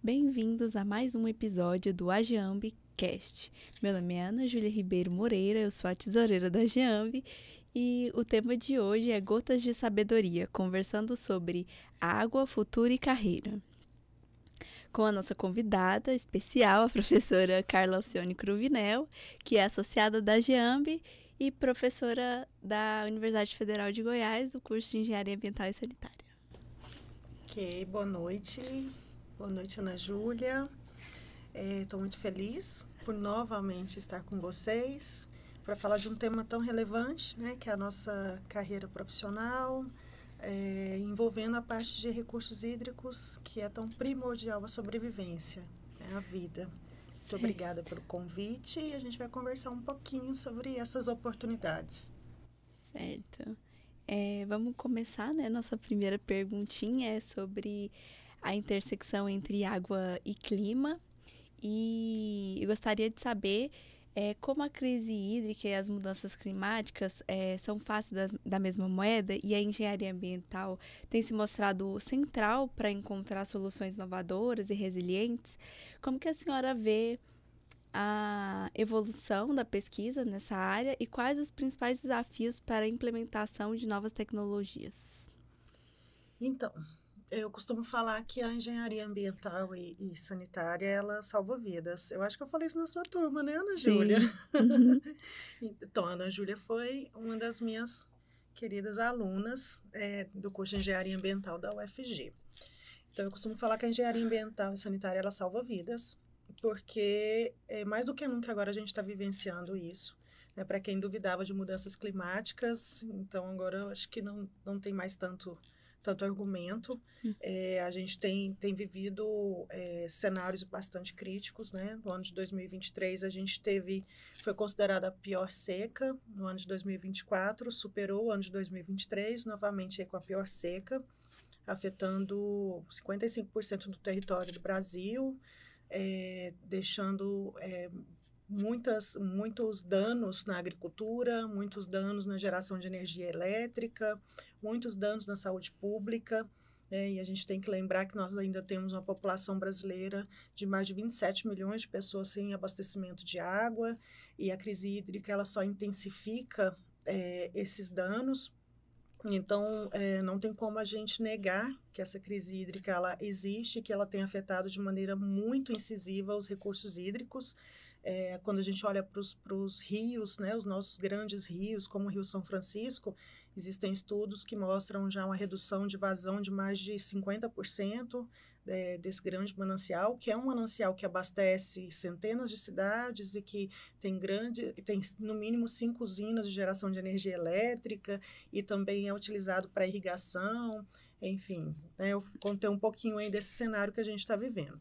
Bem-vindos a mais um episódio do AGEAMB Cast. Meu nome é Ana Júlia Ribeiro Moreira, eu sou a tesoureira da AGEAMB e o tema de hoje é Gotas de Sabedoria, conversando sobre água, futuro e carreira. Com a nossa convidada especial, a professora Carla Alcione Cruvinel, que é associada da AGEAMB e professora da Universidade Federal de Goiás, do curso de Engenharia Ambiental e Sanitária. Ok, boa noite. Boa noite, Ana Júlia. Estou muito feliz por novamente estar com vocês para falar de um tema tão relevante, né, que é a nossa carreira profissional, envolvendo a parte de recursos hídricos, que é tão primordial à sobrevivência, à vida. Muito obrigada pelo convite e a gente vai conversar um pouquinho sobre essas oportunidades. Certo. Vamos começar, né? Nossa primeira perguntinha é sobre a intersecção entre água e clima. E eu gostaria de saber como a crise hídrica e as mudanças climáticas são faces da mesma moeda e a engenharia ambiental tem se mostrado central para encontrar soluções inovadoras e resilientes. Como que a senhora vê a evolução da pesquisa nessa área e quais os principais desafios para a implementação de novas tecnologias? Então, eu costumo falar que a engenharia ambiental e sanitária, ela salva vidas. Eu acho que eu falei isso na sua turma, né, Ana Júlia? Uhum. Então, a Ana Júlia foi uma das minhas queridas alunas do curso de Engenharia Ambiental da UFG. Então, eu costumo falar que a engenharia ambiental e sanitária, ela salva vidas, porque mais do que nunca agora a gente está vivenciando isso. Né? Para quem duvidava de mudanças climáticas, então agora eu acho que não tem mais tanto argumento. A gente tem vivido cenários bastante críticos, né? No ano de 2023, a gente foi considerada a pior seca. No ano de 2024, superou o ano de 2023, novamente com a pior seca, afetando 55% do território do Brasil, deixando muitos danos na agricultura, muitos danos na geração de energia elétrica, muitos danos na saúde pública, e a gente tem que lembrar que nós ainda temos uma população brasileira de mais de 27 milhões de pessoas sem abastecimento de água, e a crise hídrica ela só intensifica esses danos. Então, não tem como a gente negar que essa crise hídrica ela existe, que ela tem afetado de maneira muito incisiva os recursos hídricos. Quando a gente olha para os rios, né, os nossos grandes rios, como o Rio São Francisco, existem estudos que mostram já uma redução de vazão de mais de 50% desse grande manancial, que é um manancial que abastece centenas de cidades e que tem no mínimo 5 usinas de geração de energia elétrica e também é utilizado para irrigação, enfim, né, eu contei um pouquinho aí desse cenário que a gente está vivendo.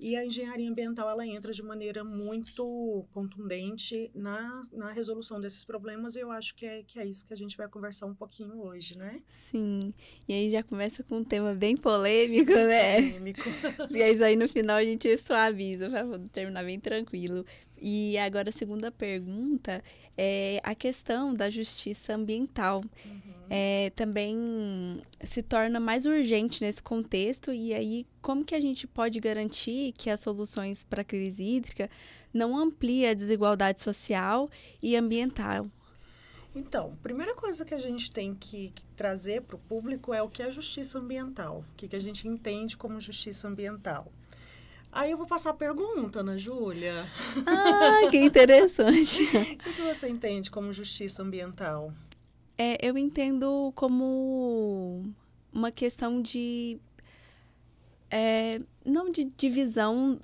E a engenharia ambiental, ela entra de maneira muito contundente na resolução desses problemas, e eu acho que é isso que a gente vai conversar um pouquinho hoje, né? Sim, e aí já começa com um tema bem polêmico, né? Polêmico. E aí no final a gente suaviza para terminar bem tranquilo. E agora a segunda pergunta é a questão da justiça ambiental. Também se torna mais urgente nesse contexto, e aí como que a gente pode garantir que as soluções para a crise hídrica não ampliem a desigualdade social e ambiental? Então, a primeira coisa que a gente tem que trazer para o público é o que é justiça ambiental, o que a gente entende como justiça ambiental. Aí eu vou passar a pergunta, Ana Júlia. Ah, que interessante. O que você entende como justiça ambiental? Eu entendo como uma questão de... não de divisão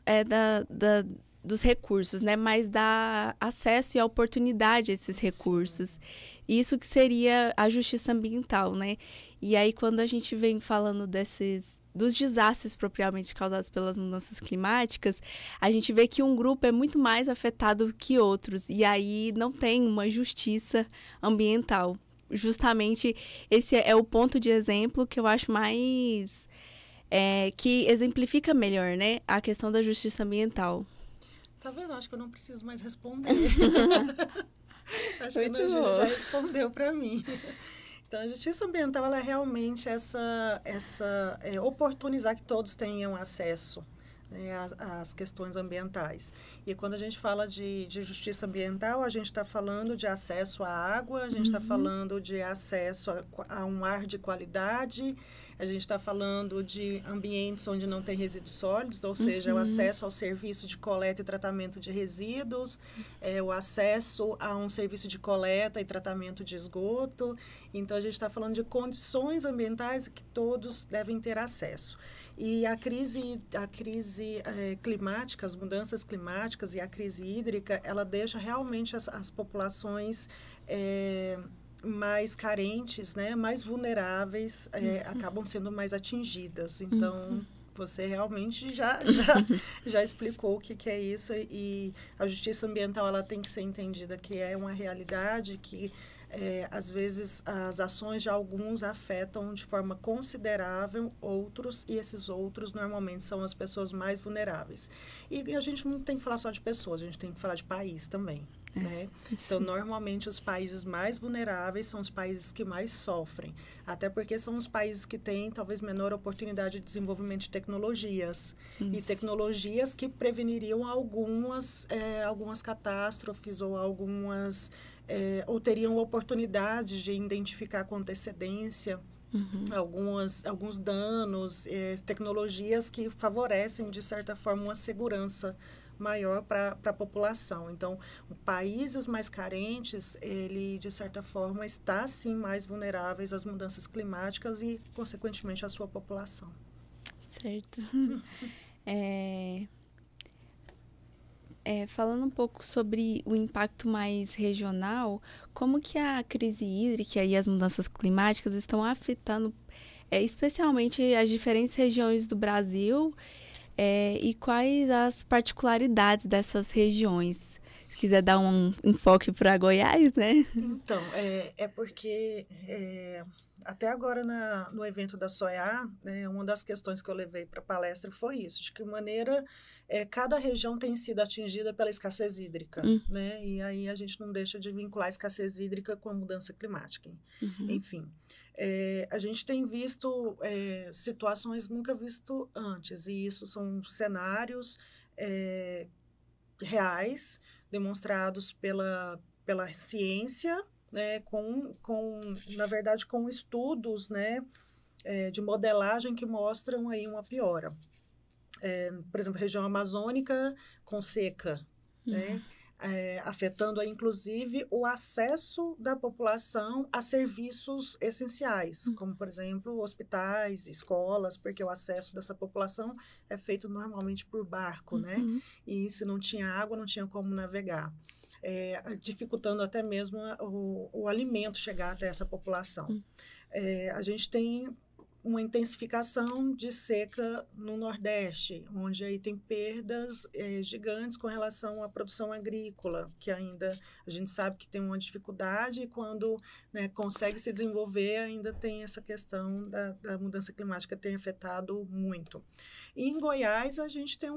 dos recursos, né? Mas dar acesso e a oportunidade a esses recursos. Sim. Isso que seria a justiça ambiental, né? E aí, quando a gente vem falando dos desastres propriamente causados pelas mudanças climáticas, a gente vê que um grupo é muito mais afetado que outros. E aí não tem uma justiça ambiental. Justamente esse é o ponto de exemplo que eu acho mais... que exemplifica melhor, né? A questão da justiça ambiental. Tá vendo? Acho que eu não preciso mais responder. Acho que a Muito Ana Júlia bom. já respondeu para mim. Então, a justiça ambiental ela é realmente oportunizar que todos tenham acesso, né, às questões ambientais. E quando a gente fala de justiça ambiental, a gente está falando de acesso à água, a gente está falando de acesso a um ar de qualidade, a gente está falando de ambientes onde não tem resíduos sólidos, ou seja, o acesso ao serviço de coleta e tratamento de resíduos, o acesso a um serviço de coleta e tratamento de esgoto. Então, a gente está falando de condições ambientais que todos devem ter acesso. E a crise climática, as mudanças climáticas e a crise hídrica, ela deixa realmente as populações mais carentes, né, mais vulneráveis, acabam sendo mais atingidas. Então, você realmente já explicou o que é isso. E a justiça ambiental ela tem que ser entendida que é uma realidade que às vezes as ações de alguns afetam de forma considerável outros, e esses outros normalmente são as pessoas mais vulneráveis. E a gente não tem que falar só de pessoas, a gente tem que falar de país também. Né? Então, normalmente, os países mais vulneráveis são os países que mais sofrem, até porque são os países que têm, talvez, menor oportunidade de desenvolvimento de tecnologias, e tecnologias que preveniriam algumas catástrofes ou ou teriam oportunidade de identificar com antecedência alguns danos, tecnologias que favorecem, de certa forma, uma segurança maior para a população. Então, países mais carentes, ele, de certa forma, está, sim, mais vulneráveis às mudanças climáticas e, consequentemente, à sua população. Certo. Falando um pouco sobre o impacto mais regional, como que a crise hídrica e as mudanças climáticas estão afetando especialmente as diferentes regiões do Brasil, e quais as particularidades dessas regiões? Se quiser dar um enfoque para Goiás, né? Então, porque até agora no evento da SOEA, né, uma das questões que eu levei para a palestra foi isso, de que maneira cada região tem sido atingida pela escassez hídrica, né? E aí a gente não deixa de vincular a escassez hídrica com a mudança climática. Enfim, a gente tem visto situações nunca vistas antes, e isso são cenários reais, demonstrados pela ciência, né, na verdade, com estudos, né, de modelagem que mostram aí uma piora. Por exemplo, região amazônica com seca, né, afetando, inclusive, o acesso da população a serviços essenciais, como, por exemplo, hospitais, escolas, porque o acesso dessa população é feito normalmente por barco, né? E se não tinha água, não tinha como navegar, dificultando até mesmo o alimento chegar até essa população. A gente tem uma intensificação de seca no Nordeste, onde aí tem perdas gigantes com relação à produção agrícola, que ainda a gente sabe que tem uma dificuldade, e quando, né, consegue se desenvolver, ainda tem essa questão da mudança climática, tem afetado muito. E em Goiás, a gente tem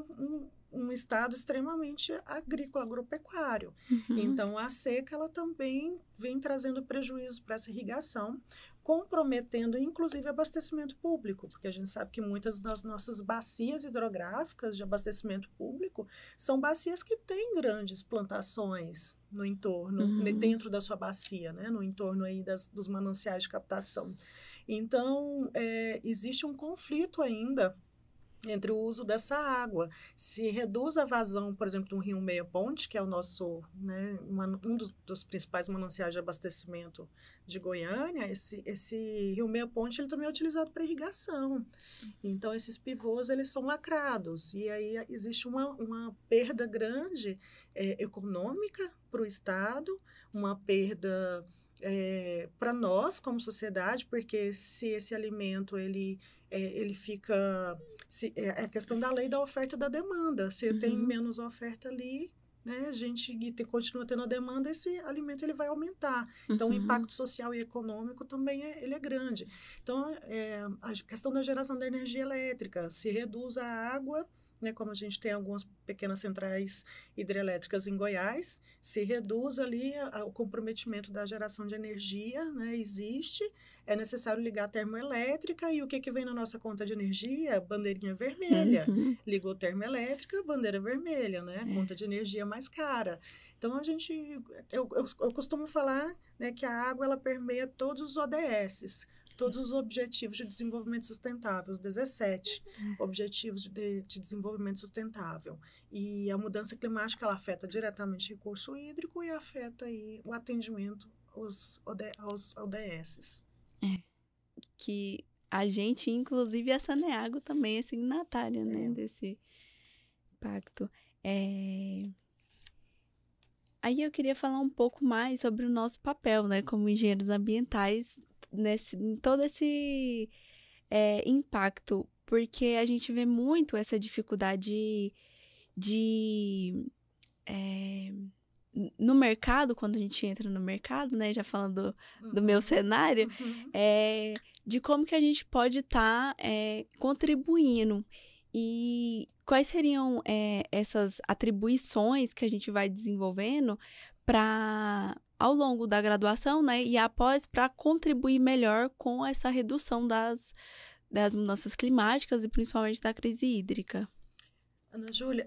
um estado extremamente agrícola, agropecuário. Então, a seca ela também vem trazendo prejuízos para essa irrigação, comprometendo, inclusive, abastecimento público, porque a gente sabe que muitas das nossas bacias hidrográficas de abastecimento público são bacias que têm grandes plantações no entorno, dentro da sua bacia, né, no entorno aí dos mananciais de captação. Então, existe um conflito ainda entre o uso dessa água. Se reduz a vazão, por exemplo, do Rio Meia Ponte, que é o nosso, né, um dos principais mananciais de abastecimento de Goiânia, esse Rio Meia Ponte ele também é utilizado para irrigação. Então, esses pivôs, eles são lacrados, e aí existe uma perda grande econômica para o Estado, uma perda para nós como sociedade, porque se esse alimento ele fica... É a questão da lei da oferta e da demanda. Se tem menos oferta ali, né, a gente continua tendo a demanda, esse alimento ele vai aumentar. Então, o impacto social e econômico também ele é grande. Então, a questão da geração da energia elétrica, se reduz a água, né, como a gente tem algumas pequenas centrais hidrelétricas em Goiás, se reduz ali o comprometimento da geração de energia, né, existe, é necessário ligar a termoelétrica, e o que vem na nossa conta de energia? Bandeirinha vermelha. Uhum. Ligou termoelétrica, bandeira vermelha, né, conta de energia mais cara. Então, eu costumo falar, né, que a água, ela permeia todos os ODS, todos os Objetivos de Desenvolvimento Sustentável, os 17 Objetivos de Desenvolvimento Sustentável. E a mudança climática, ela afeta diretamente o recurso hídrico e afeta aí o atendimento aos ODS. Que a gente, inclusive a Saneago, também é signatária, né, desse pacto. Aí eu queria falar um pouco mais sobre o nosso papel, né, como engenheiros ambientais, em todo esse impacto, porque a gente vê muito essa dificuldade no mercado, quando a gente entra no mercado, né, já falando do meu cenário, de como que a gente pode estar contribuindo e quais seriam essas atribuições que a gente vai desenvolvendo ao longo da graduação, né, e após, para contribuir melhor com essa redução das mudanças climáticas e principalmente da crise hídrica. Ana Júlia,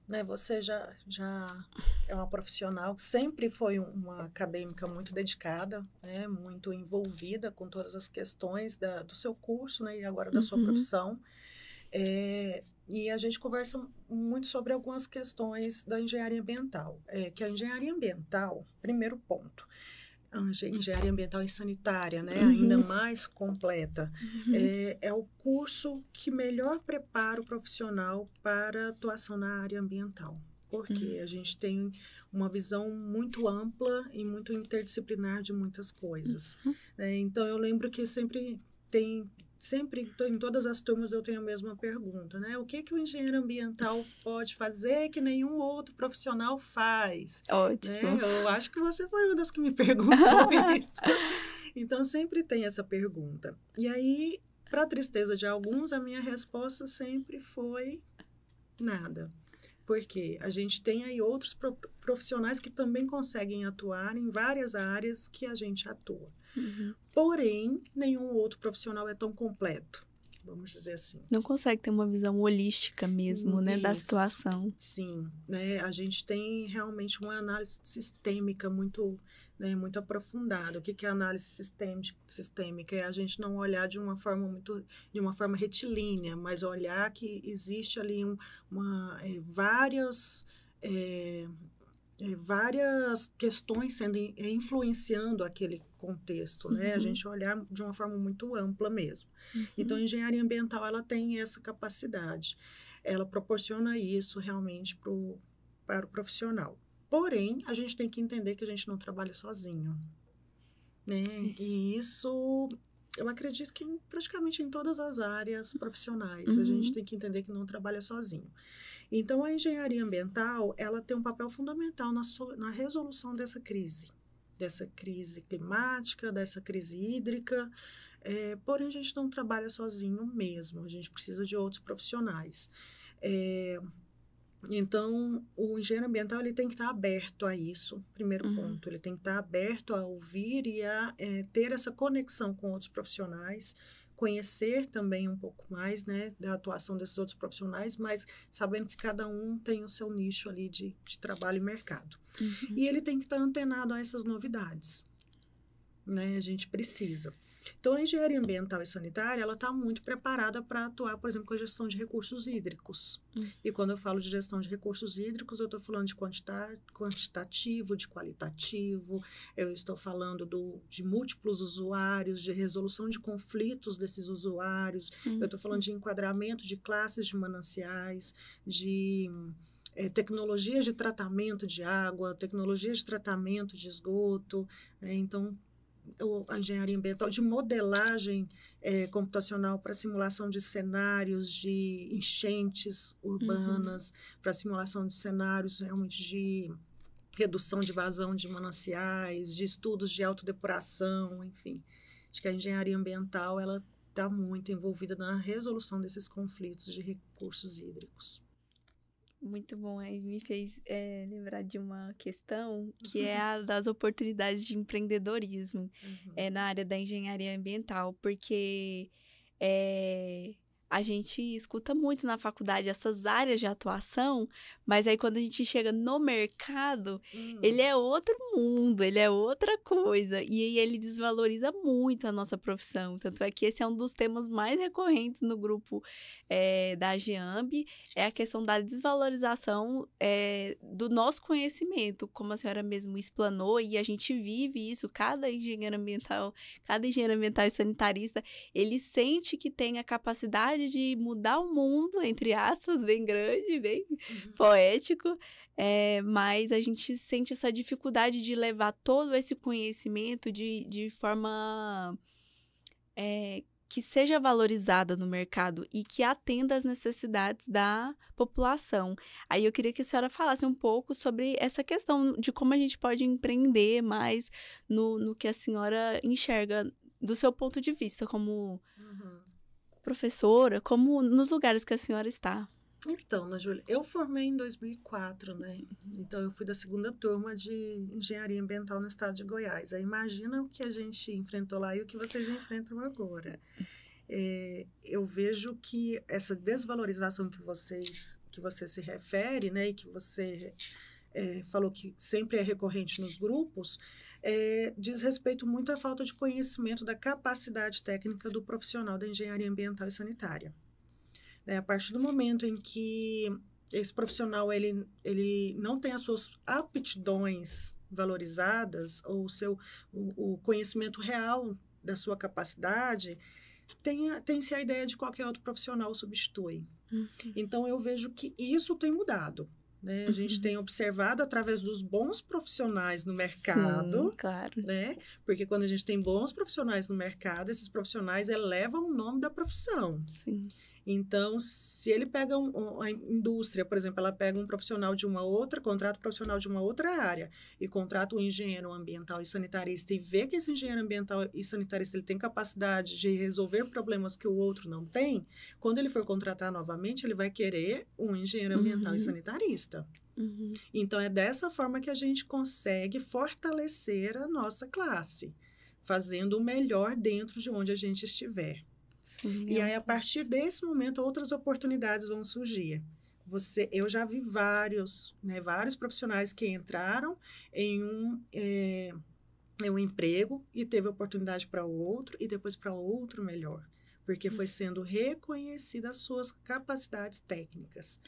né, você já é uma profissional que sempre foi uma acadêmica muito dedicada, né, muito envolvida com todas as questões do seu curso, né, e agora da sua profissão. E a gente conversa muito sobre algumas questões da engenharia ambiental. Que a engenharia ambiental, primeiro ponto, a engenharia ambiental e sanitária, né, ainda mais completa, é o curso que melhor prepara o profissional para a atuação na área ambiental, porque a gente tem uma visão muito ampla e muito interdisciplinar de muitas coisas. Né? Então, eu lembro que sempre, em todas as turmas, eu tenho a mesma pergunta, né? O que o engenheiro ambiental pode fazer que nenhum outro profissional faz? Ótimo. Né? Eu acho que você foi uma das que me perguntou isso. Então, sempre tem essa pergunta. E aí, para a tristeza de alguns, a minha resposta sempre foi nada. Porque a gente tem aí outros profissionais que também conseguem atuar em várias áreas que a gente atua. Porém, nenhum outro profissional é tão completo, vamos dizer assim. Não consegue ter uma visão holística mesmo, né, da situação. Sim, né, a gente tem realmente uma análise sistêmica muito, né, muito aprofundada. O que é análise sistêmica? É a gente não olhar de uma forma retilínea, mas olhar que existe ali várias questões influenciando aquele contexto, né? A gente olhar de uma forma muito ampla mesmo. Então, a engenharia ambiental, ela tem essa capacidade. Ela proporciona isso realmente para o profissional. Porém, a gente tem que entender que a gente não trabalha sozinho, né? E isso, eu acredito que praticamente em todas as áreas profissionais, a gente tem que entender que não trabalha sozinho. Então, a engenharia ambiental, ela tem um papel fundamental na resolução dessa crise climática, dessa crise hídrica, porém, a gente não trabalha sozinho mesmo, a gente precisa de outros profissionais. Então, o engenheiro ambiental, ele tem que estar aberto a isso, primeiro ponto, ele tem que estar aberto a ouvir e a ter essa conexão com outros profissionais, conhecer também um pouco mais, né, da atuação desses outros profissionais, mas sabendo que cada um tem o seu nicho ali de trabalho e mercado. E ele tem que estar antenado a essas novidades, né, a gente precisa. Então, a engenharia ambiental e sanitária, ela está muito preparada para atuar, por exemplo, com a gestão de recursos hídricos. E quando eu falo de gestão de recursos hídricos, eu estou falando de quantitativo, de qualitativo, eu estou falando de múltiplos usuários, de resolução de conflitos desses usuários, eu estou falando de enquadramento de classes de mananciais, de tecnologias de tratamento de água, tecnologias de tratamento de esgoto, então, a engenharia ambiental, de modelagem computacional para simulação de cenários de enchentes urbanas, para simulação de cenários realmente de redução de vazão de mananciais, de estudos de autodepuração, enfim. Acho que a engenharia ambiental, ela está muito envolvida na resolução desses conflitos de recursos hídricos. Muito bom, aí me fez lembrar de uma questão que é a das oportunidades de empreendedorismo na área da engenharia ambiental, porque a gente escuta muito na faculdade essas áreas de atuação, mas aí quando a gente chega no mercado, ele é outro mundo, ele é outra coisa, e aí ele desvaloriza muito a nossa profissão. Tanto é que esse é um dos temas mais recorrentes no grupo da AGEAMB, é a questão da desvalorização do nosso conhecimento, como a senhora mesmo explanou, e a gente vive isso, cada engenheiro ambiental e sanitarista, ele sente que tem a capacidade de mudar o mundo, entre aspas, bem grande, bem poético, mas a gente sente essa dificuldade de levar todo esse conhecimento de forma que seja valorizada no mercado e que atenda às necessidades da população. Aí eu queria que a senhora falasse um pouco sobre essa questão de como a gente pode empreender mais no que a senhora enxerga do seu ponto de vista como professora, como nos lugares que a senhora está. Então, Ana Júlia, eu formei em 2004, né? Então, eu fui da segunda turma de Engenharia Ambiental no estado de Goiás. Aí, imagina o que a gente enfrentou lá e o que vocês enfrentam agora. Eu vejo que essa desvalorização que você se refere, né? E que você falou que sempre é recorrente nos grupos, diz respeito muito à falta de conhecimento da capacidade técnica do profissional da engenharia ambiental e sanitária. A partir do momento em que esse profissional ele não tem as suas aptidões valorizadas, ou o conhecimento real da sua capacidade, tem-se a ideia de qualquer outro profissional o substitui. Então, eu vejo que isso tem mudado. A gente tem observado através dos bons profissionais no mercado. Sim, claro. Porque quando a gente tem bons profissionais no mercado, esses profissionais elevam o nome da profissão. Sim. Então, se ele pega a indústria, por exemplo, ela pega um profissional de uma outra, contrata um profissional de uma outra área e contrata um engenheiro ambiental e sanitarista e vê que esse engenheiro ambiental e sanitarista ele tem capacidade de resolver problemas que o outro não tem, quando ele for contratar novamente, ele vai querer um engenheiro ambiental e sanitarista. Então, é dessa forma que a gente consegue fortalecer a nossa classe, fazendo o melhor dentro de onde a gente estiver. Sim, e aí, a partir desse momento, outras oportunidades vão surgir. Eu já vi vários profissionais que entraram em um emprego e teve oportunidade para outro e depois para outro melhor, porque foi sendo reconhecida as suas capacidades técnicas.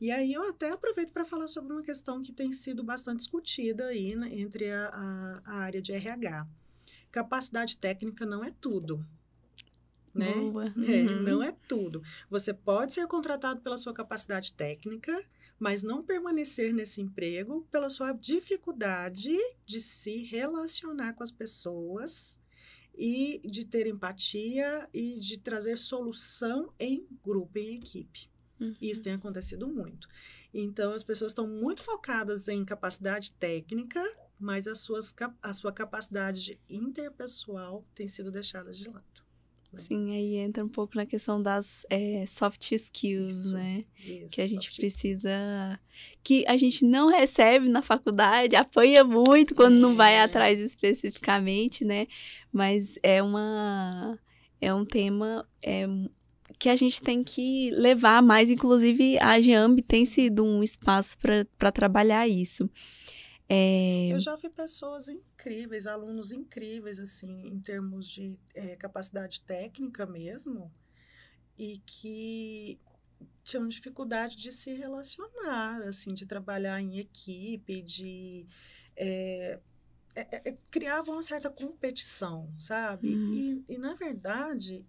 E aí eu até aproveito para falar sobre uma questão que tem sido bastante discutida aí, né, entre a área de RH. Capacidade técnica não é tudo. Não é tudo. Você pode ser contratado pela sua capacidade técnica, mas não permanecer nesse emprego pela sua dificuldade de se relacionar com as pessoas e de ter empatia e de trazer solução em grupo, em equipe. Isso tem acontecido muito. Então, as pessoas estão muito focadas em capacidade técnica, mas a sua capacidade interpessoal tem sido deixada de lado. Sim, aí entra um pouco na questão das soft skills, né? Isso, que a gente precisa... Que a gente não recebe na faculdade, apanha muito quando não vai atrás especificamente, né? Mas é um tema que a gente tem que levar mais. Inclusive, a AGEAMB tem sido um espaço para trabalhar isso. Eu já vi pessoas incríveis, alunos incríveis, assim, em termos de capacidade técnica mesmo, e que tinham dificuldade de se relacionar, assim, de trabalhar em equipe, criavam uma certa competição, sabe? E na verdade,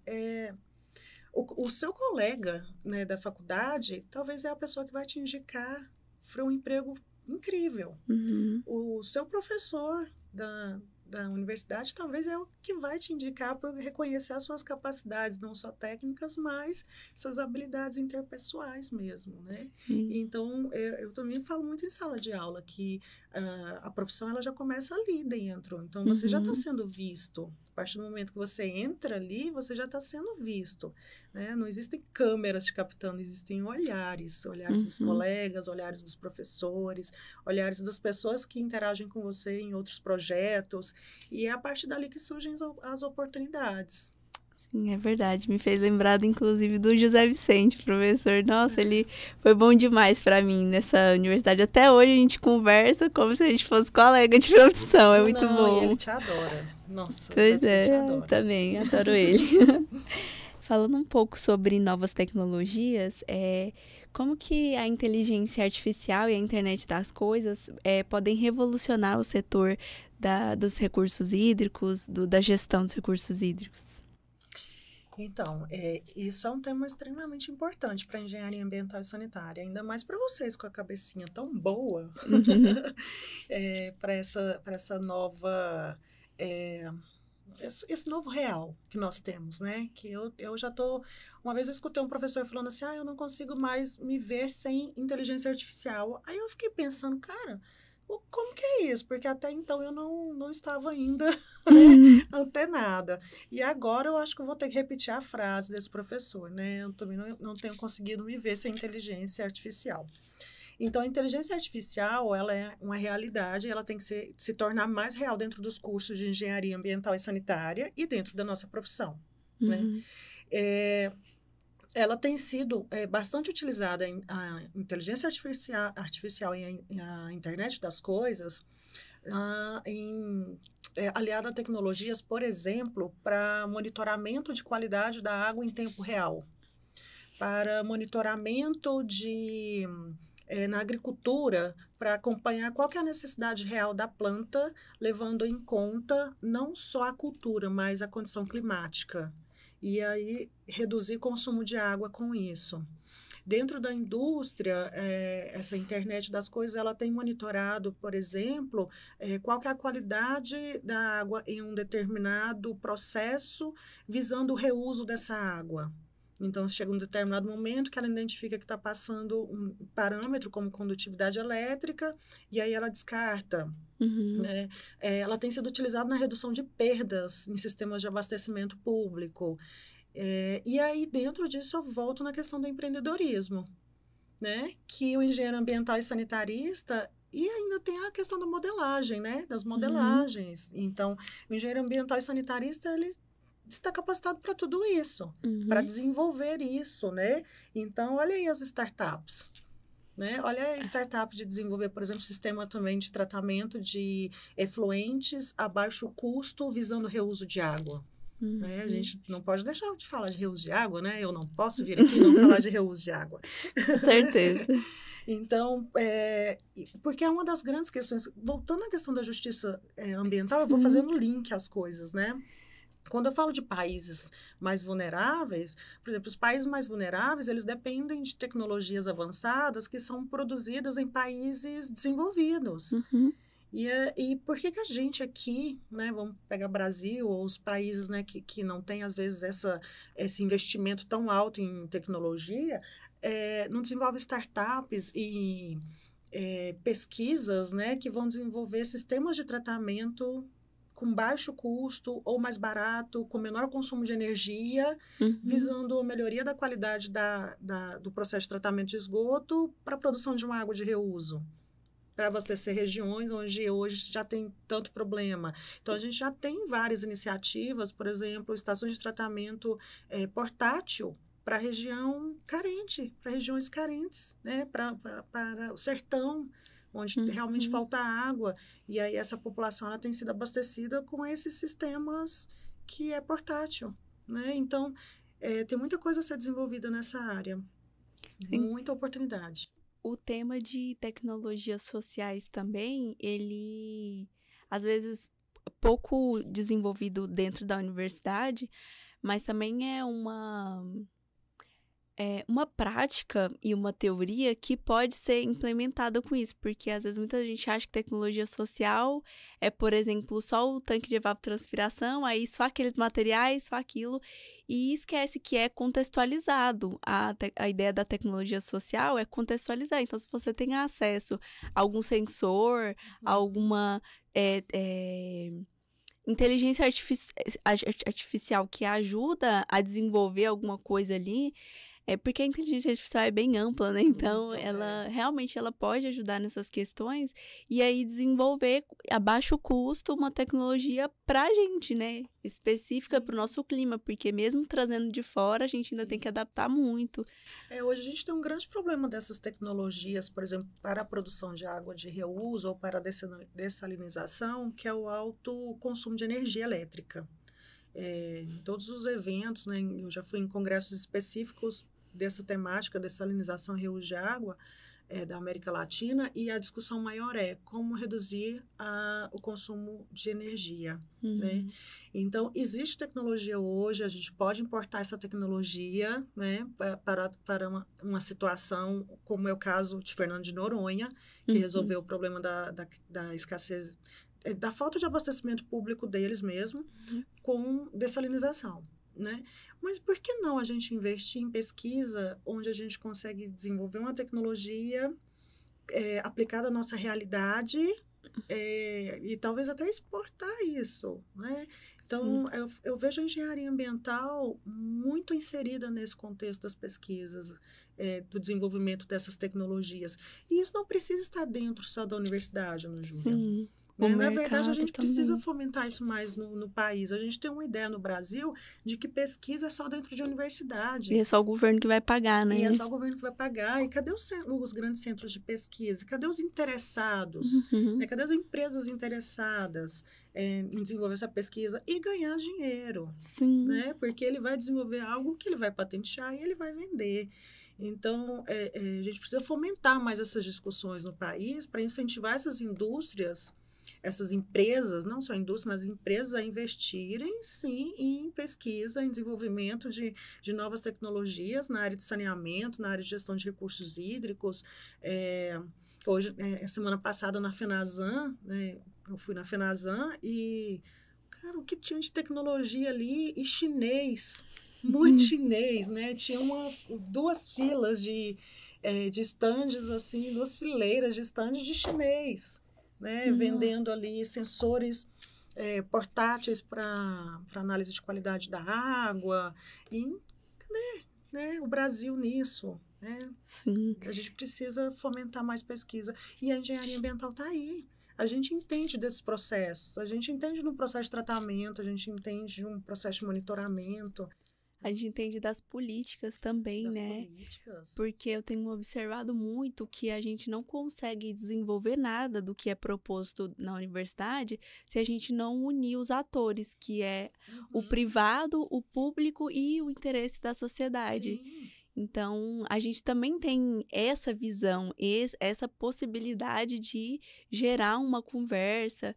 o seu colega, né, da faculdade, talvez é a pessoa que vai te indicar para um emprego incrível. O seu professor da da universidade talvez é o que vai te indicar para reconhecer as suas capacidades, não só técnicas, mas suas habilidades interpessoais mesmo, né? Sim. Então, eu também falo muito em sala de aula que a profissão ela já começa ali dentro. Então, você já está sendo visto. A partir do momento que você entra ali, você já está sendo visto, né? Não existem câmeras te captando, existem olhares dos colegas, olhares dos professores, olhares das pessoas que interagem com você em outros projetos, e é a partir dali que surgem as oportunidades. Sim, é verdade. Me fez lembrar, inclusive, do José Vicente, professor. Nossa, ele foi bom demais para mim nessa universidade. Até hoje a gente conversa como se a gente fosse colega de profissão. É muito bom. E ele te adora. Nossa, pois te adora. Eu também adoro ele. Falando um pouco sobre novas tecnologias, como que a inteligência artificial e a internet das coisas podem revolucionar o setor dos recursos hídricos, da gestão dos recursos hídricos? Então, isso é um tema extremamente importante para a engenharia ambiental e sanitária, ainda mais para vocês com a cabecinha tão boa para essa nova... esse novo real que nós temos, né? Que eu já tô... Uma vez eu escutei um professor falando assim, eu não consigo mais me ver sem inteligência artificial. Aí eu fiquei pensando, cara, como que é isso? Porque até então eu não estava ainda antenada. E agora eu acho que eu vou ter que repetir a frase desse professor, né? Eu também não tenho conseguido me ver sem inteligência artificial. Então, a inteligência artificial, ela é uma realidade, ela tem que se tornar mais real dentro dos cursos de engenharia ambiental e sanitária e dentro da nossa profissão, né? Ela tem sido bastante utilizada, a inteligência artificial e a internet das coisas, aliada a tecnologias, por exemplo, para monitoramento de qualidade da água em tempo real, para monitoramento na agricultura, para acompanhar qual que é a necessidade real da planta, levando em conta não só a cultura, mas a condição climática. E aí, reduzir consumo de água com isso. Dentro da indústria, essa internet das coisas, ela tem monitorado, por exemplo, qual que é a qualidade da água em um determinado processo, visando o reuso dessa água. Então, chega um determinado momento que ela identifica que está passando um parâmetro como condutividade elétrica, e aí ela descarta. Né? Ela tem sido utilizada na redução de perdas em sistemas de abastecimento público. E aí, dentro disso, eu volto na questão do empreendedorismo, né? Que o engenheiro ambiental e sanitarista... E ainda tem a questão da modelagem, né? Das modelagens. Então, o engenheiro ambiental e sanitarista, ele está capacitado para tudo isso, para desenvolver isso, né? Então, olha aí as startups, né? Olha a startup de desenvolver, por exemplo, sistema também de tratamento de efluentes a baixo custo, visando reuso de água. Né? A gente não pode deixar de falar de reuso de água, né? Eu não posso vir aqui e não falar de reuso de água. Com certeza. Então, porque é uma das grandes questões. Voltando à questão da justiça ambiental, eu vou fazendo link às coisas, né? Quando eu falo de países mais vulneráveis, por exemplo, os países mais vulneráveis, eles dependem de tecnologias avançadas que são produzidas em países desenvolvidos. E por que a gente aqui, né, vamos pegar Brasil ou os países, né, que não têm, às vezes, esse investimento tão alto em tecnologia, não desenvolve startups e pesquisas, né, que vão desenvolver sistemas de tratamento com baixo custo ou mais barato, com menor consumo de energia, visando a melhoria da qualidade do processo de tratamento de esgoto para a produção de uma água de reuso, para abastecer regiões onde hoje já tem tanto problema. Então, a gente já tem várias iniciativas, por exemplo, estações de tratamento portátil para região carente, para regiões carentes, né? Para o sertão, onde realmente falta água, e aí essa população ela tem sido abastecida com esses sistemas que é portátil, né? Então, tem muita coisa a ser desenvolvida nessa área, muita oportunidade. O tema de tecnologias sociais também, ele, às vezes, pouco desenvolvido dentro da universidade, mas também uma prática e uma teoria que pode ser implementada com isso, porque às vezes muita gente acha que tecnologia social é, por exemplo, só o tanque de evapotranspiração, aí só aqueles materiais, só aquilo, e esquece que é contextualizado. A ideia da tecnologia social é contextualizar. Então, se você tem acesso a algum sensor, a alguma inteligência artificial que ajuda a desenvolver alguma coisa ali, porque a inteligência artificial é bem ampla, né? Então, ela realmente ela pode ajudar nessas questões e aí desenvolver a baixo custo uma tecnologia pra gente, né? Específica para o nosso clima, porque mesmo trazendo de fora, a gente ainda tem que adaptar muito. Hoje a gente tem um grande problema dessas tecnologias, por exemplo, para a produção de água de reuso ou para a dessalinização, que é o alto consumo de energia elétrica. Em todos os eventos, né, eu já fui em congressos específicos dessa temática, dessalinização e reuso de água da América Latina, e a discussão maior é como reduzir o consumo de energia. Né? Então, existe tecnologia hoje, a gente pode importar essa tecnologia, né, para uma situação, como é o caso de Fernando de Noronha, que resolveu o problema da escassez, da falta de abastecimento público deles mesmo, com dessalinização. Né? Mas por que não a gente investir em pesquisa onde a gente consegue desenvolver uma tecnologia aplicada à nossa realidade e talvez até exportar isso, né? Então, eu vejo a engenharia ambiental muito inserida nesse contexto das pesquisas, do desenvolvimento dessas tecnologias. E isso não precisa estar dentro só da universidade, Ana Júlia. Sim. Na verdade, a gente precisa fomentar isso mais no país. A gente tem uma ideia no Brasil de que pesquisa é só dentro de universidade. E é só o governo que vai pagar, né? E é só o governo que vai pagar. E cadê os grandes centros de pesquisa? Cadê os interessados? Cadê as empresas interessadas em desenvolver essa pesquisa e ganhar dinheiro? Sim. Né? Porque ele vai desenvolver algo que ele vai patentear e ele vai vender. Então, a gente precisa fomentar mais essas discussões no país para incentivar essas indústrias, essas empresas, não só a indústria, mas empresas a investirem, sim, em pesquisa, em desenvolvimento de novas tecnologias na área de saneamento, na área de gestão de recursos hídricos. Hoje, semana passada, na FENASAM, né, eu fui na FENASAM e, cara, o que tinha de tecnologia ali e chinês, muito chinês, né? Tinha duas filas de estandes, assim, duas fileiras de estandes de chinês. Né, vendendo ali sensores portáteis para análise de qualidade da água. E cadê, né, o Brasil nisso? Né? Sim. A gente precisa fomentar mais pesquisa. E a engenharia ambiental está aí. A gente entende desses processos. A gente entende de um processo de tratamento, a gente entende de um processo de monitoramento. A gente entende das políticas também, né? Políticas. Porque eu tenho observado muito que a gente não consegue desenvolver nada do que é proposto na universidade se a gente não unir os atores, que é o privado, o público e o interesse da sociedade. Sim. Então, a gente também tem essa visão, essa possibilidade de gerar uma conversa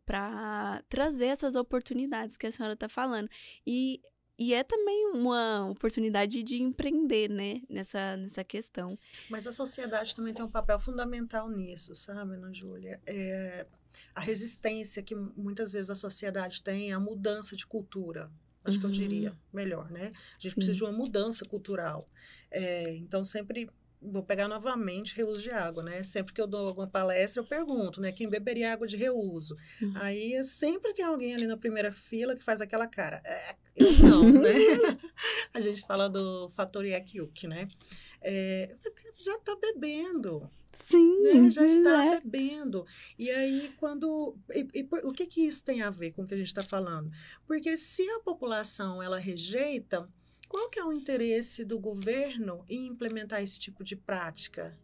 para trazer essas oportunidades que a senhora está falando. E é também uma oportunidade de empreender, né, nessa questão. Mas a sociedade também tem um papel fundamental nisso, sabe, Ana Júlia? A resistência que muitas vezes a sociedade tem à mudança de cultura. Acho que eu diria melhor, né? A gente precisa de uma mudança cultural. Então, sempre... Vou pegar novamente reuso de água, né? Sempre que eu dou alguma palestra, eu pergunto, né? Quem beberia água de reuso? Aí sempre tem alguém ali na primeira fila que faz aquela cara. Eu não, né? A gente fala do fator Yakyuk, né? Já está bebendo. Sim, né? Já está bebendo. E aí, o que isso tem a ver com o que a gente está falando? Porque se a população, ela rejeita... Qual que é o interesse do governo em implementar esse tipo de prática?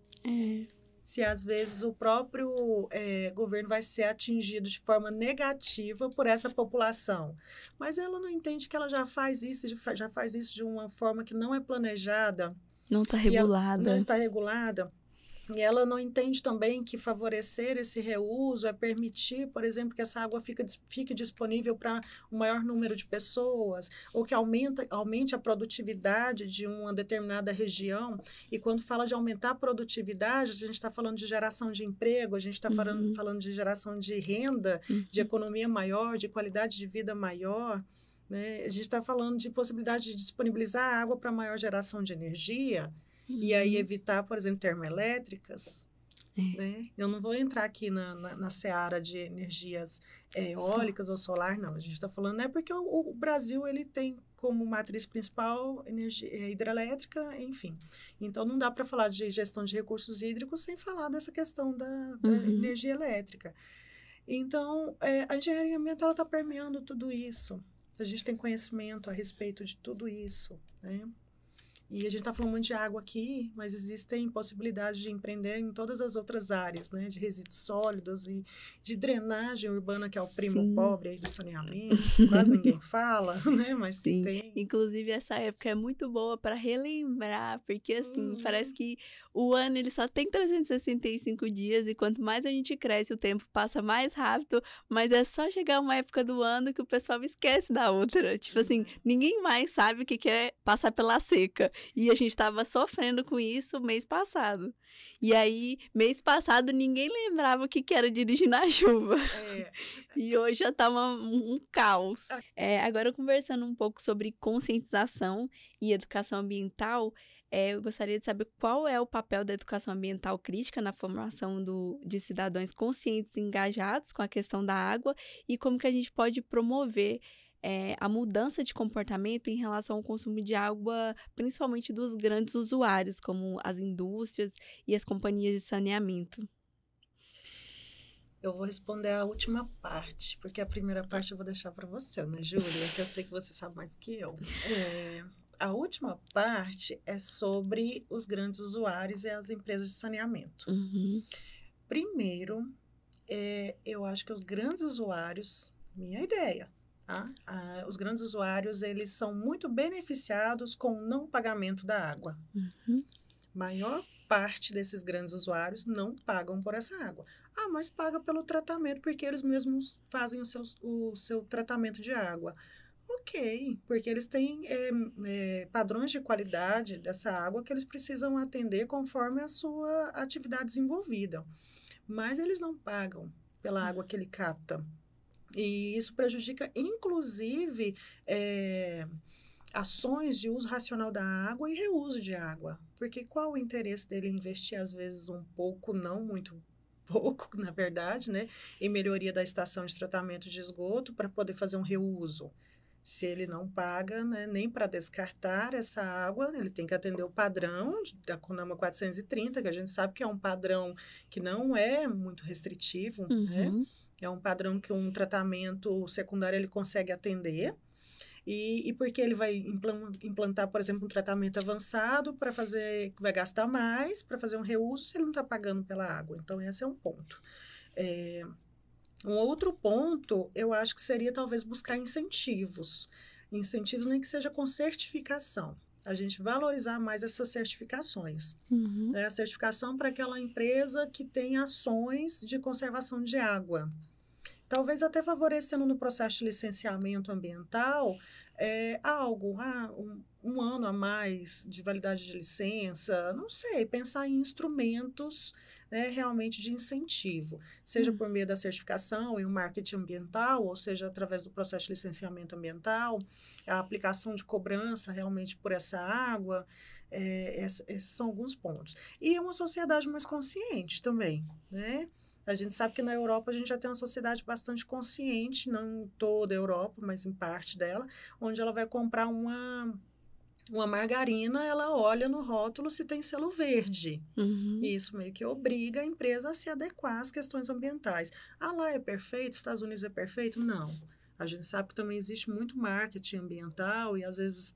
Se às vezes o próprio governo vai ser atingido de forma negativa por essa população. Mas ela não entende que ela já faz isso de uma forma que não é planejada. Não está regulada. Não está regulada. E ela não entende também que favorecer esse reuso é permitir, por exemplo, que essa água fique disponível para um maior número de pessoas, ou que aumente a produtividade de uma determinada região. E quando fala de aumentar a produtividade, a gente está falando de geração de emprego, a gente está falando de geração de renda, de economia maior, de qualidade de vida maior. Né? A gente está falando de possibilidade de disponibilizar água para maior geração de energia. E aí evitar, por exemplo, termoelétricas, né? Eu não vou entrar aqui na seara de energias eólicas ou solar, não. A gente está falando, né? Porque o Brasil, ele tem como matriz principal energia hidrelétrica, enfim. Então, não dá para falar de gestão de recursos hídricos sem falar dessa questão da energia elétrica. Então, a engenharia ambiental está permeando tudo isso. A gente tem conhecimento a respeito de tudo isso, né? E a gente está falando muito de água aqui, mas existem possibilidades de empreender em todas as outras áreas, né? De resíduos sólidos e de drenagem urbana, que é o primo pobre aí do saneamento, quase ninguém fala, né? Mas que tem. Inclusive, essa época é muito boa para relembrar, porque, assim, parece que o ano ele só tem 365 dias e quanto mais a gente cresce, o tempo passa mais rápido, mas é só chegar uma época do ano que o pessoal esquece da outra. Tipo assim, ninguém mais sabe o que é passar pela seca. E a gente tava sofrendo com isso mês passado. E aí, mês passado, ninguém lembrava o que era dirigir na chuva. E hoje já tá um caos. Agora, conversando um pouco sobre conscientização e educação ambiental, eu gostaria de saber qual é o papel da educação ambiental crítica na formação de cidadãos conscientes e engajados com a questão da água e como que a gente pode promover a mudança de comportamento em relação ao consumo de água, principalmente dos grandes usuários, como as indústrias e as companhias de saneamento. Eu vou responder a última parte, porque a primeira parte eu vou deixar para você, né, Júlia? Que eu sei que você sabe mais que eu. A última parte é sobre os grandes usuários e as empresas de saneamento. Primeiro, eu acho que os grandes usuários, minha ideia, os grandes usuários, eles são muito beneficiados com o não pagamento da água. Maior parte desses grandes usuários não pagam por essa água. Mas paga pelo tratamento, porque eles mesmos fazem o seu tratamento de água. Ok, porque eles têm padrões de qualidade dessa água que eles precisam atender conforme a sua atividade desenvolvida. Mas eles não pagam pela água que ele capta. E isso prejudica, inclusive, ações de uso racional da água e reuso de água. Porque qual o interesse dele investir, às vezes, um pouco, não muito pouco, na verdade, né, em melhoria da estação de tratamento de esgoto para poder fazer um reuso? Se ele não paga, né, nem para descartar essa água, ele tem que atender o padrão da CONAMA 430, que a gente sabe que é um padrão que não é muito restritivo, né? É um padrão que um tratamento secundário ele consegue atender. E porque ele vai implantar, por exemplo, um tratamento avançado para fazer, vai gastar mais para fazer um reuso se ele não está pagando pela água. Então, esse é um ponto. Um outro ponto, eu acho que seria talvez buscar incentivos. Incentivos nem que seja com certificação. A gente valorizar mais essas certificações. A certificação para aquela empresa que tem ações de conservação de água. Talvez até favorecendo no processo de licenciamento ambiental algo, um ano a mais de validade de licença, não sei, pensar em instrumentos, né, realmente de incentivo, seja por meio da certificação e o marketing ambiental, ou seja, através do processo de licenciamento ambiental, a aplicação de cobrança realmente por essa água. Esses são alguns pontos. E uma sociedade mais consciente também, né? A gente sabe que na Europa a gente já tem uma sociedade bastante consciente, não em toda a Europa, mas em parte dela, onde ela vai comprar uma margarina, ela olha no rótulo se tem selo verde. E isso meio que obriga a empresa a se adequar às questões ambientais. Lá é perfeito, Estados Unidos é perfeito? Não. A gente sabe que também existe muito marketing ambiental e às vezes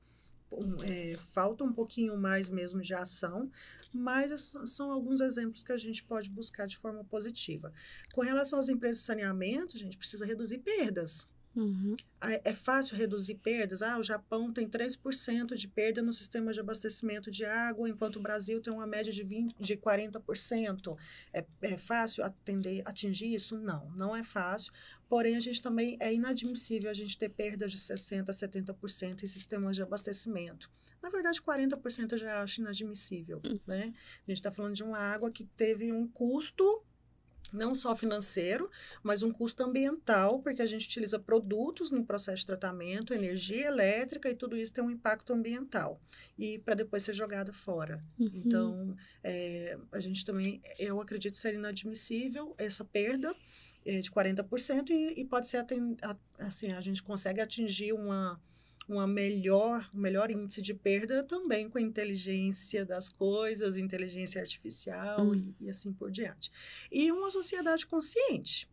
falta um pouquinho mais mesmo de ação, mas são alguns exemplos que a gente pode buscar de forma positiva. Com relação às empresas de saneamento, a gente precisa reduzir perdas. Uhum. É fácil reduzir perdas? O Japão tem 3% de perda no sistema de abastecimento de água, enquanto o Brasil tem uma média de 40%. É fácil atingir isso? Não, não é fácil. Porém, a gente também é inadmissível a gente ter perdas de 60%, 70% em sistemas de abastecimento. Na verdade, 40% eu já acho inadmissível, né? A gente está falando de uma água que teve um custo não só financeiro, mas um custo ambiental, porque a gente utiliza produtos no processo de tratamento, energia elétrica, e tudo isso tem um impacto ambiental, e para depois ser jogado fora. Então, a gente também, eu acredito ser inadmissível essa perda de 40%, e pode ser, assim, a gente consegue atingir um melhor índice de perda também com a inteligência das coisas, inteligência artificial e assim por diante. E uma sociedade consciente.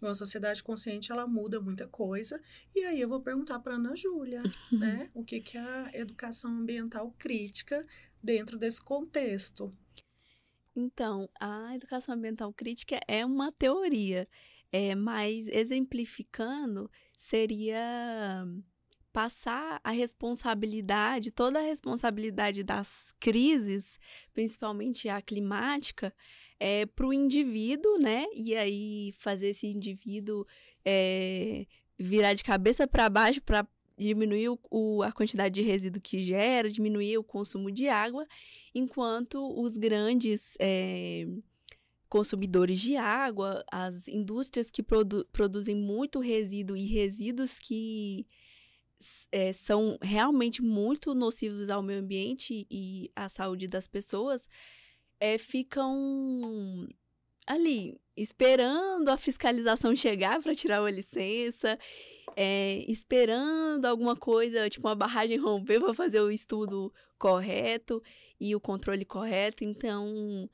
Uma sociedade consciente, ela muda muita coisa. E aí eu vou perguntar para a Ana Júlia, né? O que é a educação ambiental crítica dentro desse contexto? Então, a educação ambiental crítica é uma teoria, mas exemplificando, seria passar a responsabilidade, toda a responsabilidade das crises, principalmente a climática, para o indivíduo, né? E aí fazer esse indivíduo virar de cabeça para baixo para diminuir a quantidade de resíduo que gera, diminuir o consumo de água, enquanto os grandes consumidores de água, as indústrias que produzem muito resíduo e resíduos que são realmente muito nocivos ao meio ambiente e à saúde das pessoas, ficam ali esperando a fiscalização chegar para tirar uma licença, esperando alguma coisa, tipo uma barragem romper para fazer o estudo correto e o controle correto. Então,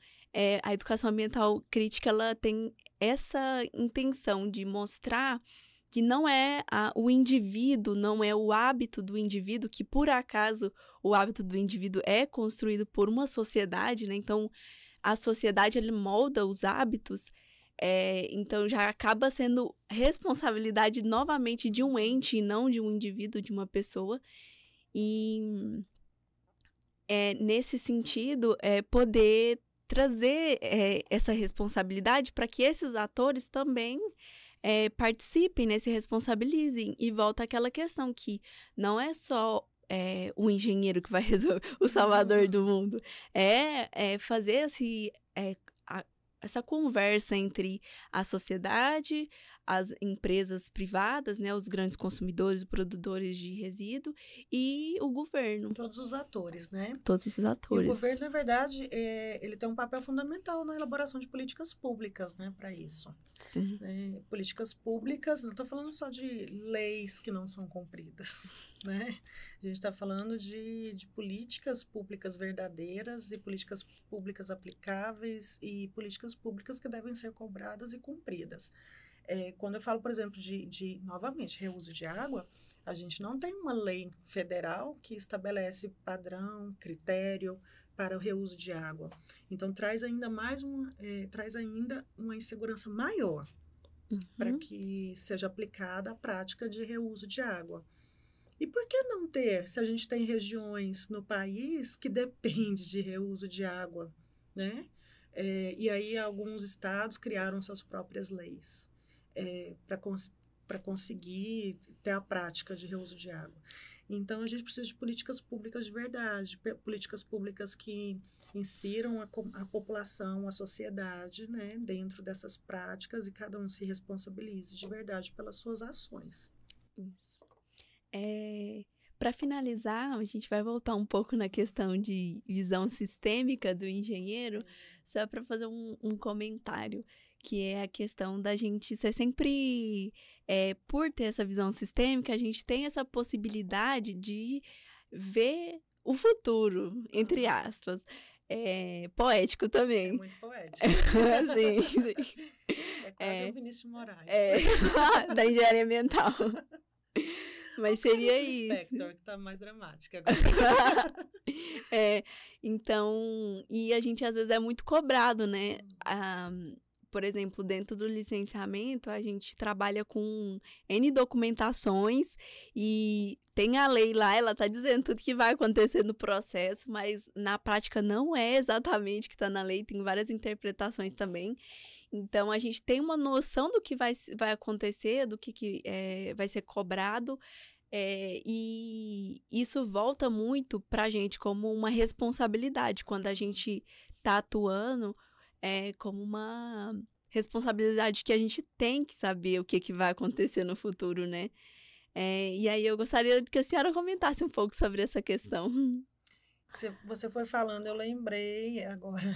a educação ambiental crítica, ela tem essa intenção de mostrar que não é o indivíduo, não é o hábito do indivíduo, que por acaso o hábito do indivíduo é construído por uma sociedade, né? Então, a sociedade, ele molda os hábitos, então já acaba sendo responsabilidade novamente de um ente e não de um indivíduo, de uma pessoa. E nesse sentido, poder trazer essa responsabilidade para que esses atores também participem, né, se responsabilizem. E volta àquela questão que não é só o engenheiro que vai resolver, o salvador do mundo. Fazer essa conversa entre a sociedade, as empresas privadas, né, os grandes consumidores, produtores de resíduo, e o governo. Todos os atores, né? Todos os atores. E o governo, na verdade, ele tem um papel fundamental na elaboração de políticas públicas, né, para isso. Sim. Políticas públicas, não estou falando só de leis que não são cumpridas, né? A gente está falando de políticas públicas verdadeiras e políticas públicas aplicáveis e políticas públicas que devem ser cobradas e cumpridas. Quando eu falo, por exemplo, novamente, reuso de água, a gente não tem uma lei federal que estabelece padrão, critério para o reuso de água. Então, traz ainda uma insegurança maior para que seja aplicada a prática de reuso de água. E por que não ter, se a gente tem regiões no país que dependem de reuso de água, né? E aí alguns estados criaram suas próprias leis para conseguir ter a prática de reuso de água. Então, a gente precisa de políticas públicas de verdade, políticas públicas que insiram a população, a sociedade, né, dentro dessas práticas, e cada um se responsabilize de verdade pelas suas ações. Isso. Para finalizar, a gente vai voltar um pouco na questão de visão sistêmica do engenheiro, só para fazer um comentário, que é a questão da gente ser sempre, por ter essa visão sistêmica, a gente tem essa possibilidade de ver o futuro, entre aspas. Poético também. É muito poético. Sim. É quase o Vinícius de Moraes. Da engenharia ambiental. Mas seria isso. Spector, que tá mais dramática agora. Então, e a gente às vezes é muito cobrado, né? por exemplo, dentro do licenciamento, a gente trabalha com N documentações e tem a lei lá, ela tá dizendo tudo que vai acontecer no processo, mas na prática não é exatamente o que está na lei, tem várias interpretações também. Então, a gente tem uma noção do que vai acontecer, do que vai ser cobrado, e isso volta muito para a gente como uma responsabilidade, quando a gente está atuando, como uma responsabilidade que a gente tem que saber o que vai acontecer no futuro, né? E aí eu gostaria que a senhora comentasse um pouco sobre essa questão. Você foi falando, eu lembrei agora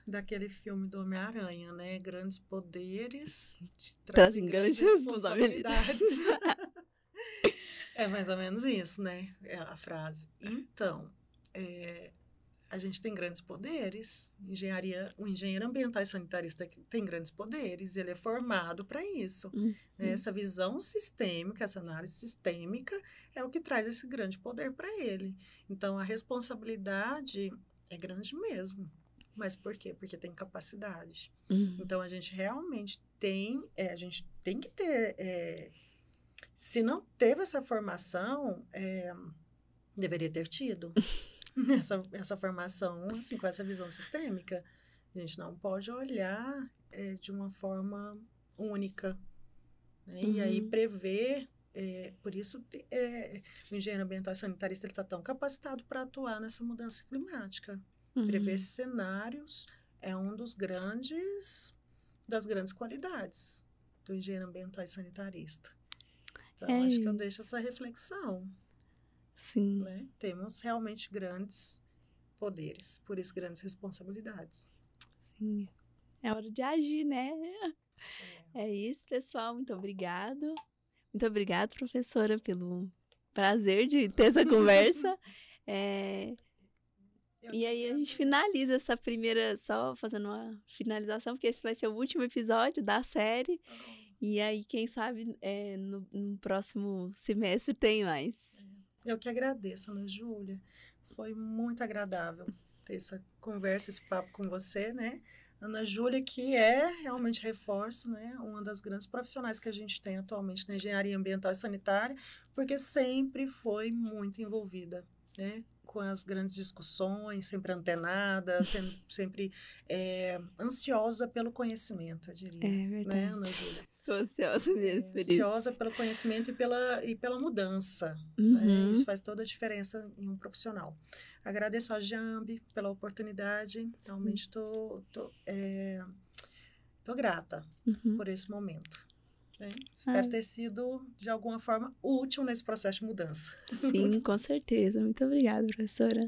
daquele filme do Homem-Aranha, né? Grandes poderes trazem grandes responsabilidades. É mais ou menos isso, né? É a frase. Então, a gente tem grandes poderes. O engenheiro ambiental e sanitarista tem grandes poderes. Ele é formado para isso. Essa visão sistêmica, essa análise sistêmica é o que traz esse grande poder para ele. Então, a responsabilidade é grande mesmo. Mas por quê? Porque tem capacidade. Então, a gente realmente a gente tem que ter... se não teve essa formação, deveria ter tido. Essa formação, assim, com essa visão sistêmica. A gente não pode olhar de uma forma única, né? E aí prever, por isso o engenheiro ambiental e sanitarista está tão capacitado para atuar nessa mudança climática. Prever cenários é um das grandes qualidades do engenheiro ambiental e sanitarista. Então, acho que eu deixo essa reflexão. Sim. Né? Temos realmente grandes poderes, por isso grandes responsabilidades. Sim. É hora de agir, né? É isso, pessoal. Muito obrigado. Muito obrigada, professora, pelo prazer de ter essa conversa. E aí a gente finaliza essa primeira, só fazendo uma finalização, porque esse vai ser o último episódio da série. E aí, quem sabe, no próximo semestre tem mais. Eu que agradeço, Ana Júlia. Foi muito agradável ter essa conversa, esse papo com você, né? Ana Júlia, que realmente reforço, né? Uma das grandes profissionais que a gente tem atualmente na engenharia ambiental e sanitária, porque sempre foi muito envolvida, né? Com as grandes discussões, sempre antenada, sempre ansiosa pelo conhecimento, eu diria. É verdade. Né, Ana Júlia? Sou ansiosa mesmo por isso. Ansiosa pelo conhecimento e pela mudança. Né? Isso faz toda a diferença em um profissional. Agradeço a Jambi pela oportunidade. Realmente estou grata por esse momento. Né? Espero ter sido, de alguma forma, útil nesse processo de mudança. Sim, com certeza. Muito obrigada, professora.